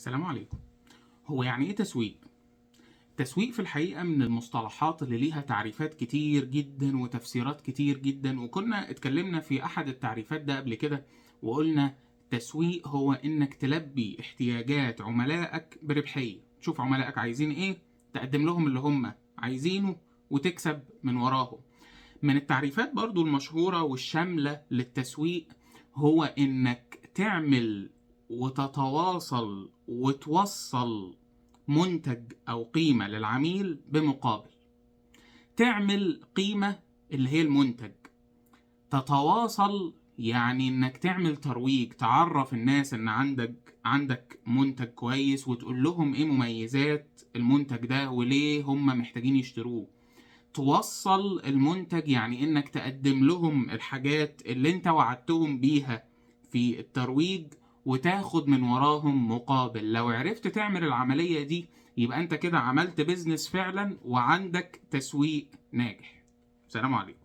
السلام عليكم. هو يعني ايه تسويق؟ التسويق في الحقيقة من المصطلحات اللي ليها تعريفات كتير جدا وتفسيرات كتير جدا، وكنا اتكلمنا في احد التعريفات ده قبل كده وقلنا التسويق هو انك تلبي احتياجات عملائك بربحية. تشوف عملائك عايزين ايه، تقدم لهم اللي هم عايزينه وتكسب من وراهم. من التعريفات برضو المشهورة والشاملة للتسويق هو انك تعمل وتتواصل وتوصل منتج او قيمة للعميل بمقابل. تعمل قيمة اللي هي المنتج، تتواصل يعني انك تعمل ترويج، تعرف الناس ان عندك منتج كويس وتقول لهم ايه مميزات المنتج ده وليه هم محتاجين يشتروه. توصل المنتج يعني انك تقدم لهم الحاجات اللي انت وعدتهم بيها في الترويج وتاخد من وراهم مقابل. لو عرفت تعمل العملية دي يبقى انت كده عملت بيزنس فعلا وعندك تسويق ناجح. سلام عليكم.